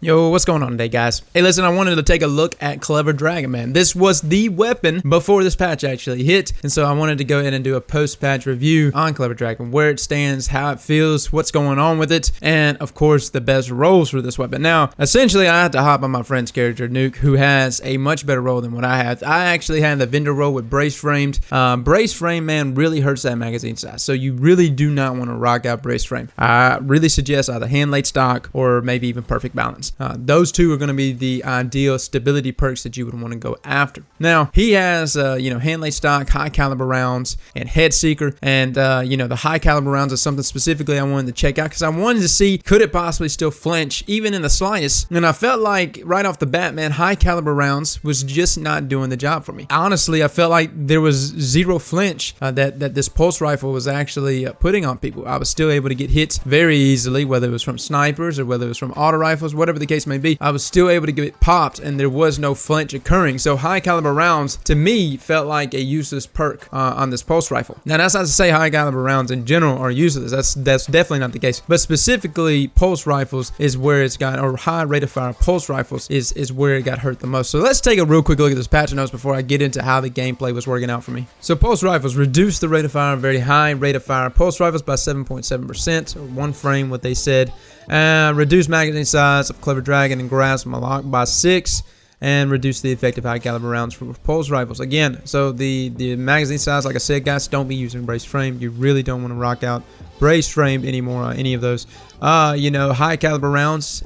Yo, what's going on today, guys? Hey, listen, I wanted to take a look at Clever Dragon, man. This was the weapon before this patch actually hit, and so I wanted to go ahead and do a post-patch review on Clever Dragon, where it stands, how it feels, what's going on with it, and of course, the best rolls for this weapon. Now, essentially, I had to hop on my friend's character, Nuke, who has a much better roll than what I have. I actually had the vendor roll with brace framed. Brace frame, man, really hurts that magazine size, so you really do not want to rock out brace frame. I really suggest either hand laid stock or maybe even perfect balance. Those two are going to be the ideal stability perks that you would want to go after. Now, he has, hand laid stock, high caliber rounds, and head seeker. And, the high caliber rounds is something specifically I wanted to check out because I wanted to see, could it possibly still flinch, even in the slightest? And I felt like right off the bat, man, high caliber rounds was just not doing the job for me. Honestly, I felt like there was zero flinch that this pulse rifle was actually putting on people. I was still able to get hits very easily, whether it was from snipers or whether it was from auto rifles, whatever the case may be. I was still able to get it popped and there was no flinch occurring. So high caliber rounds to me felt like a useless perk on this pulse rifle. Now that's not to say high caliber rounds in general are useless. That's definitely not the case. But specifically pulse rifles is where it's got, or high rate of fire pulse rifles is where it got hurt the most. So let's take a real quick look at this patch notes before I get into how the gameplay was working out for me. So pulse rifles reduce the rate of fire, very high rate of fire pulse rifles by 7.7%, or 1 frame what they said. Reduce magazine size of Clever Dragon and Grasp Malak by 6, and reduce the effective high caliber rounds for pulse rifles. Again, so the magazine size, like I said, guys, don't be using brace frame. You really don't want to rock out brace frame anymore on any of those. High caliber rounds,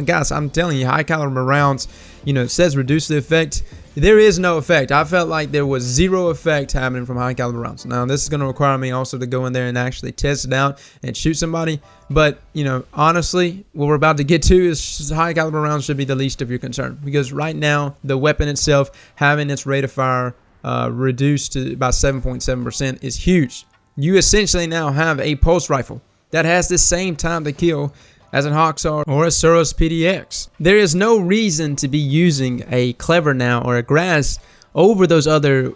guys, I'm telling you, high caliber rounds, it says reduce the effect. There is no effect. I felt like there was zero effect happening from high caliber rounds. Now, this is going to require me also to go in there and actually test it out and shoot somebody. But, honestly, what we're about to get to is high caliber rounds should be the least of your concern. Because right now, the weapon itself, having its rate of fire reduced to about 7.7% is huge. You essentially now have a pulse rifle that has the same time to kill as an Hawksaw or a Suros PDX. There is no reason to be using a Clever now or a Grass over those other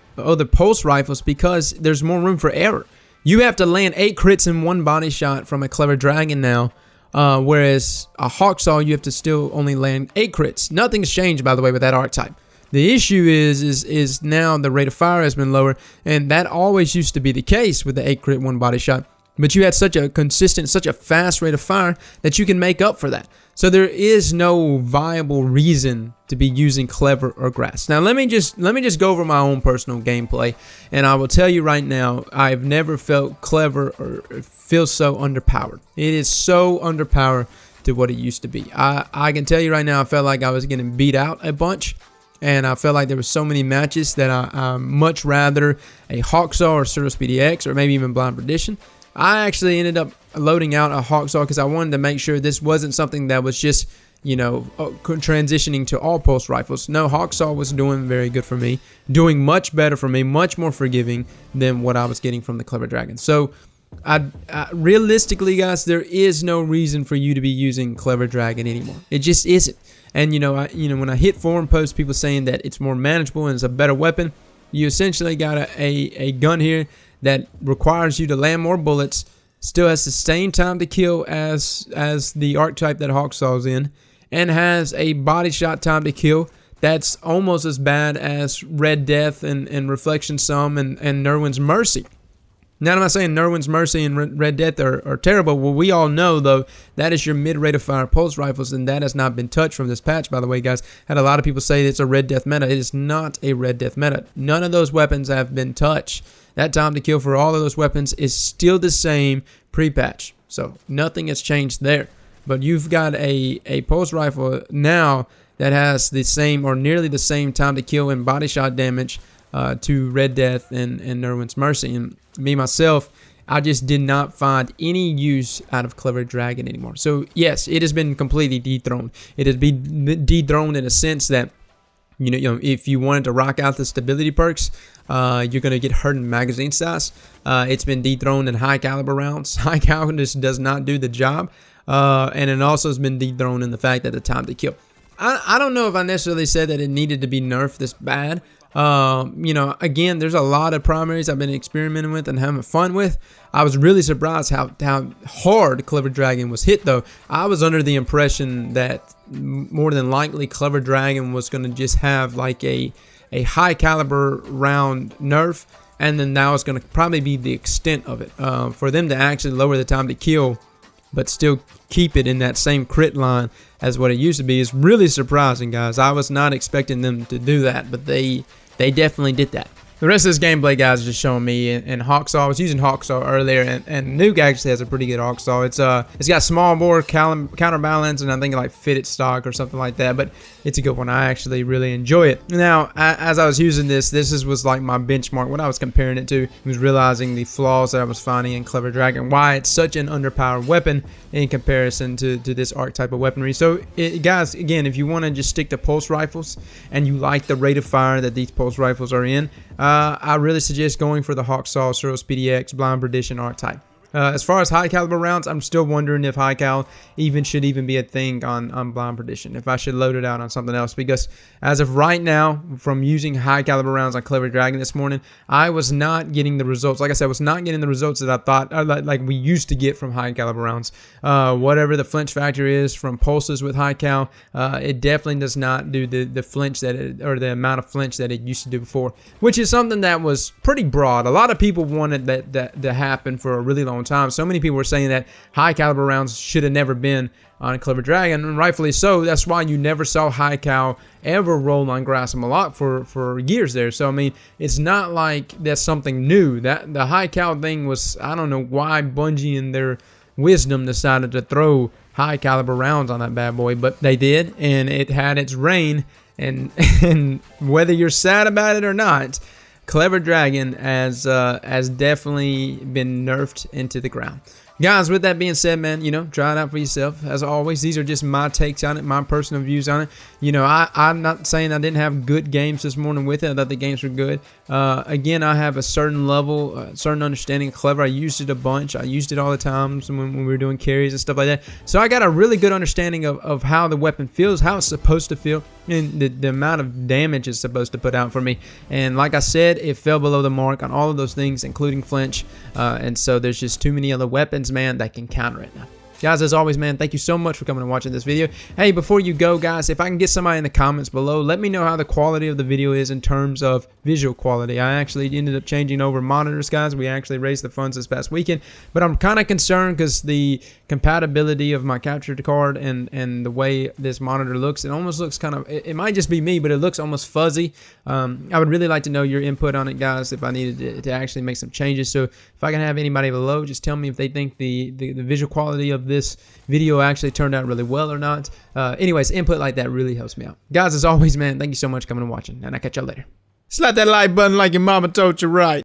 pulse rifles because there's more room for error. You have to land 8 crits in 1 body shot from a Clever Dragon now, whereas a Hawksaw you have to still only land 8 crits. Nothing's changed, by the way, with that archetype. The issue is now the rate of fire has been lower, and that always used to be the case with the 8 crit 1 body shot. But you had such a consistent, such a fast rate of fire that you can make up for that. So there is no viable reason to be using Clever or Grass. Now let me just go over my own personal gameplay, and I will tell you right now, I've never felt Clever or feel so underpowered. It is so underpowered to what it used to be. I can tell you right now, I felt like I was getting beat out a bunch. And I felt like there were so many matches that I much rather a Hawksaw or Suros PDX or maybe even Blind Perdition. I actually ended up loading out a Hawksaw because I wanted to make sure this wasn't something that was just, transitioning to all pulse rifles. No, Hawksaw was doing very good for me, doing much better for me, much more forgiving than what I was getting from the Clever Dragon. So, realistically, guys, there is no reason for you to be using Clever Dragon anymore. It just isn't. And when I hit forum posts, people saying that it's more manageable and it's a better weapon, you essentially got a gun here that requires you to land more bullets, still has the same time to kill as the archetype that Hawksaw's in, and has a body shot time to kill that's almost as bad as Red Death and Reflection Sum and Nerwin's Mercy. Now, I'm not saying Nerwin's Mercy and Red Death are terrible. Well, we all know, though, that is your mid-rate of fire pulse rifles, and that has not been touched from this patch, by the way, guys. Had a lot of people say it's a Red Death meta. It is not a Red Death meta. None of those weapons have been touched. That time to kill for all of those weapons is still the same pre-patch. So, nothing has changed there. But you've got a pulse rifle now that has the same or nearly the same time to kill and body shot damage to Red Death and Nerwin's Mercy. And me, myself, I just did not find any use out of Clever Dragon anymore. So, yes, it has been completely dethroned. It has been dethroned in a sense that, if you wanted to rock out the stability perks, you're going to get hurt in magazine size. It's been dethroned in high caliber rounds. High caliber just does not do the job. And it also has been dethroned in the fact that the time to kill. I don't know if I necessarily said that it needed to be nerfed this bad. You know, again, there's a lot of primaries I've been experimenting with and having fun with. I was really surprised how hard Clever Dragon was hit, though. I was under the impression that more than likely Clever Dragon was going to just have like a high caliber round nerf, and then that was going to probably be the extent of it. For them to actually lower the time to kill but still keep it in that same crit line as what it used to be is really surprising, guys. I was not expecting them to do that, but they definitely did that. The rest of this gameplay, guys, is just showing me in Hawksaw. I was using Hawksaw earlier, and Nuke actually has a pretty good Hawksaw. It's got small bore counterbalance, and I think like fitted stock or something like that. But it's a good one. I actually really enjoy it. Now, as I was using this was like my benchmark. What I was comparing it to was realizing the flaws that I was finding in Clever Dragon. Why it's such an underpowered weapon in comparison to this archetype of weaponry. So, guys, again, if you want to just stick to pulse rifles and you like the rate of fire that these pulse rifles are in, I really suggest going for the Hawksaw Ceros PDX Blind Perdition archetype. As far as high caliber rounds, I'm still wondering if high cal should even be a thing on Blind Perdition. If I should load it out on something else, because as of right now, from using high caliber rounds on Clever Dragon this morning, I was not getting the results. Like I said, I was not getting the results that I thought like we used to get from high caliber rounds. Whatever the flinch factor is from pulses with high cal, it definitely does not do the flinch or the amount of flinch that it used to do before, which is something that was pretty broad. A lot of people wanted that to happen for a really long time. So many people were saying that high caliber rounds should have never been on Clever Dragon, and rightfully so. That's why you never saw high cal ever roll on Grassam a lot for years there. So I mean, it's not like that's something new. That the high cal thing was, I don't know why Bungie in their wisdom decided to throw high caliber rounds on that bad boy, but they did, and it had its reign. And whether you're sad about it or not, Clever Dragon has definitely been nerfed into the ground. Guys, with that being said, man, you know, try it out for yourself. As always, these are just my takes on it, my personal views on it. You know, I'm not saying I didn't have good games this morning with it. I thought the games were good. Again, I have a certain level, certain understanding of Clever. I used it a bunch. I used it all the time when we were doing carries and stuff like that. So I got a really good understanding of how the weapon feels, how it's supposed to feel, and the amount of damage it's supposed to put out for me. And like I said, it fell below the mark on all of those things, including flinch. And so there's just too many other weapons, man, that can counter it now. Guys, as always, man, thank you so much for coming and watching this video. Hey, before you go, guys, if I can get somebody in the comments below, let me know how the quality of the video is in terms of visual quality. I actually ended up changing over monitors, guys. We actually raised the funds this past weekend, but I'm kind of concerned because the compatibility of my capture card and the way this monitor looks, it almost looks kind of, it might just be me, but it looks almost fuzzy. I would really like to know your input on it, guys, if I needed to actually make some changes. So if I can have anybody below, just tell me if they think the visual quality of this video actually turned out really well or not. Anyways, input like that really helps me out. Guys, as always, man, thank you so much for coming and watching, and I'll catch y'all later. Slap that like button like your mama told you right.